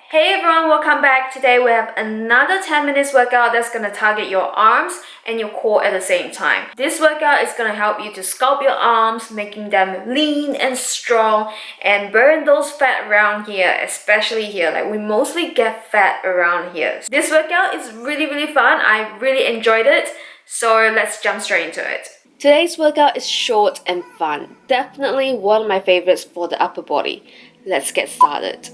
Hey everyone, welcome back. Today we have another 10 minutes workout that's going to target your arms and your core at the same time. This workout is going to help you to sculpt your arms, making them lean and strong and burn those fat around here, especially here. Like we mostly get fat around here. This workout is really fun. I really enjoyed it. So let's jump straight into it. Today's workout is short and fun. Definitely one of my favorites for the upper body. Let's get started.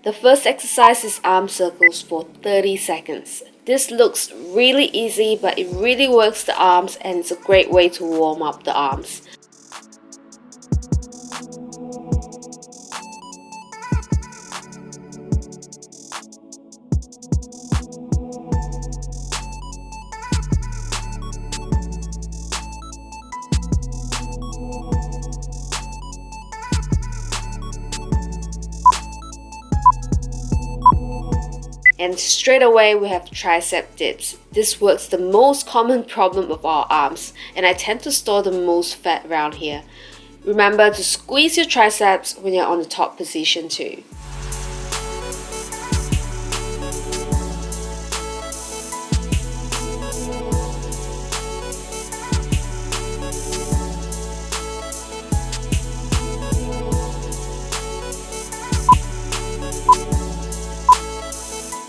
The first exercise is arm circles for 30 seconds. This looks really easy, but it really works the arms and it's a great way to warm up the arms. And straight away we have tricep dips. This works the most common problem of our arms, and I tend to store the most fat around here. Remember to squeeze your triceps when you're on the top position too.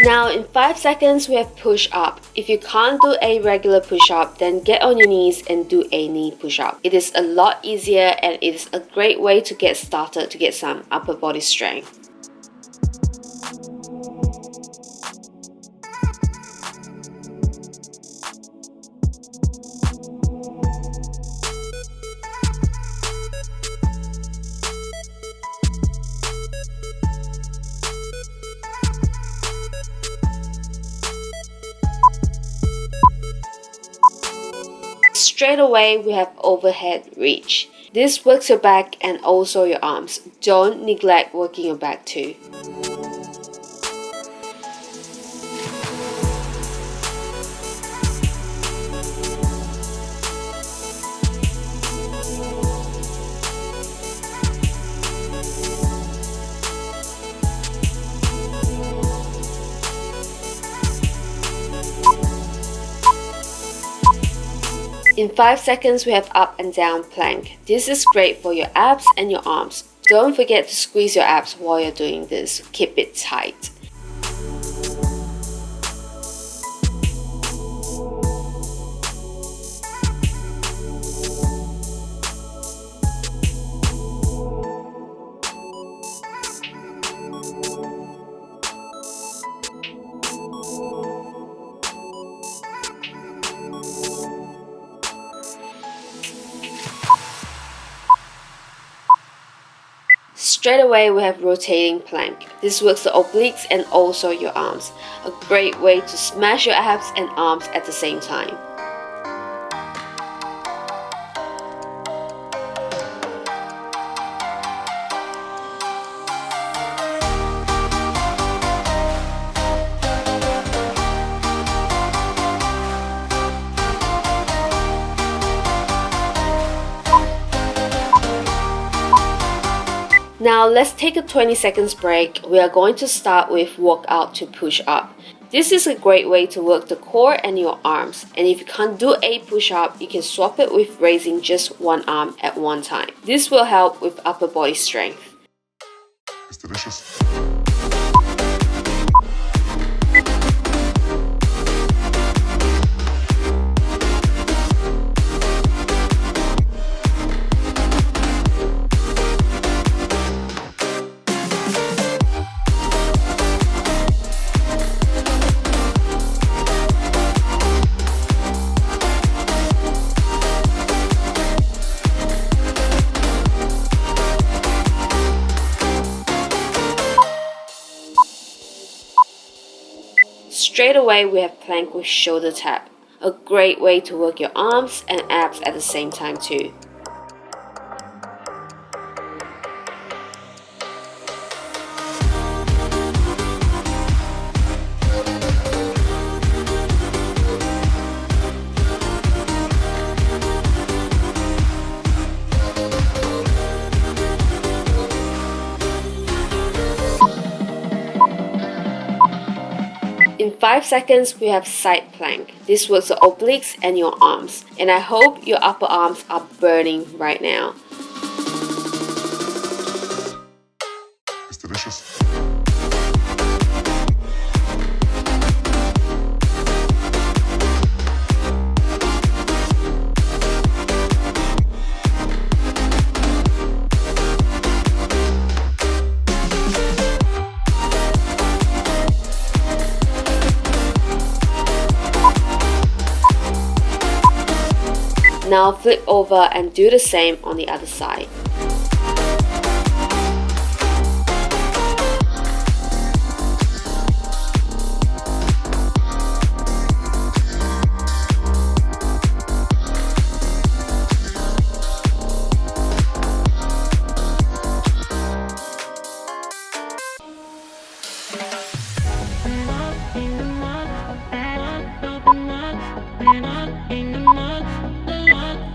Now in 5 seconds we have push up. If you can't do a regular push up, then get on your knees and do a knee push up. It is a lot easier and it is a great way to get started to get some upper body strength. Straight away we have overhead reach. This works your back and also your arms. Don't neglect working your back too. In 5 seconds we have up and down plank. This is great for your abs and your arms. Don't forget to squeeze your abs while you're doing this. Keep it tight. Straight away we have rotating plank. This works the obliques and also your arms. A great way to smash your abs and arms at the same time. Now let's take a 20 seconds break. We are going to start with walk out to push up. This is a great way to work the core and your arms. And if you can't do a push up, you can swap it with raising just one arm at one time. This will help with upper body strength. It's delicious. Straight away we have plank with shoulder tap. A great way to work your arms and abs at the same time too. In 5 seconds, we have side plank. This works the obliques and your arms. And I hope your upper arms are burning right now. It's delicious. Now flip over and do the same on the other side.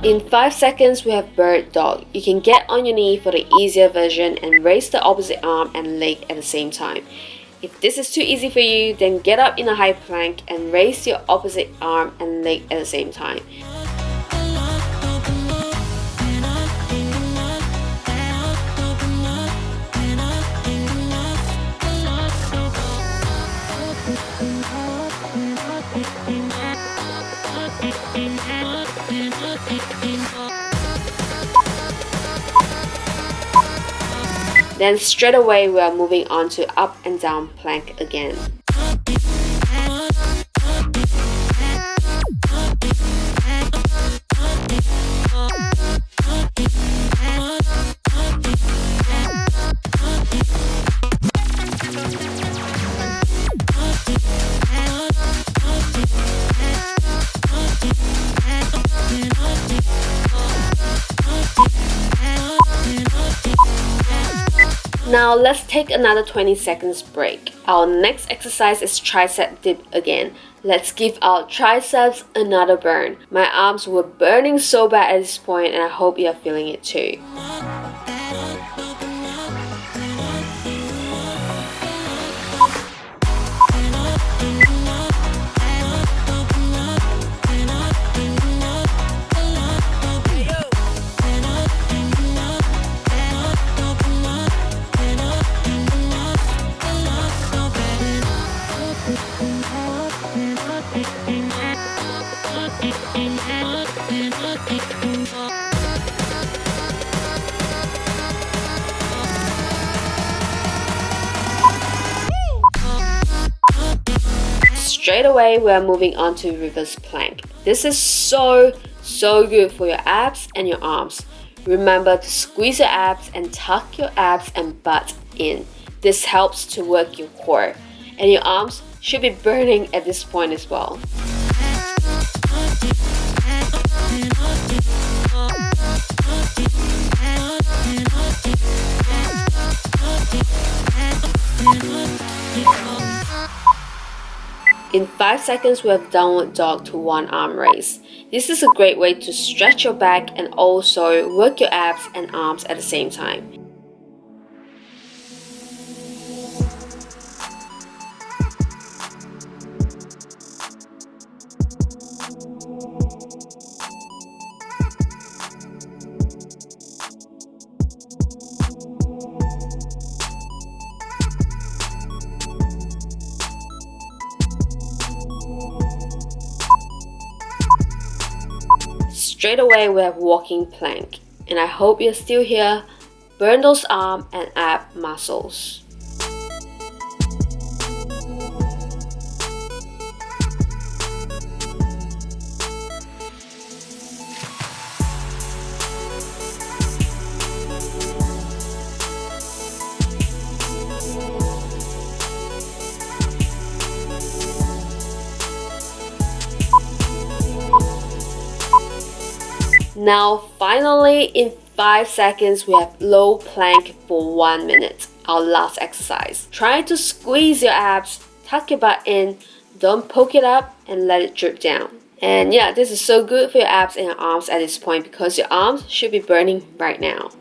In 5 seconds, we have bird dog. You can get on your knee for the easier version and raise the opposite arm and leg at the same time. If this is too easy for you, then get up in a high plank and raise your opposite arm and leg at the same time. Then straight away we are moving on to up and down plank again. Now let's take another 20 seconds break. Our next exercise is tricep dip again. Let's give our triceps another burn. My arms were burning so bad at this point and I hope you are feeling it too. Straight away, we are moving on to reverse plank. This is so good for your abs and your arms. Remember to squeeze your abs and tuck your abs and butt in. This helps to work your core. And your arms should be burning at this point as well. In 5 seconds, we have downward dog to one arm raise. This is a great way to stretch your back and also work your abs and arms at the same time. Straight away we have walking plank, and I hope you're still here. Burn those arm and ab muscles. Now finally, in 5 seconds, we have low plank for 1 minute, our last exercise. Try to squeeze your abs, tuck your butt in, don't poke it up and let it drip down. And yeah, this is so good for your abs and your arms at this point because your arms should be burning right now.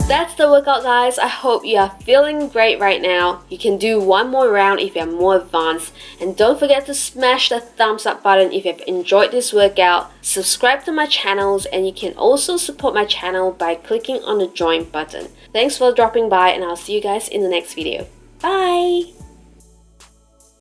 That's the workout, guys. I hope you are feeling great right now. You can do one more round if you're more advanced. And don't forget to smash the thumbs up button if you've enjoyed this workout. Subscribe to my channels, and you can also support my channel by clicking on the join button. Thanks for dropping by, and I'll see you guys in the next video. Bye!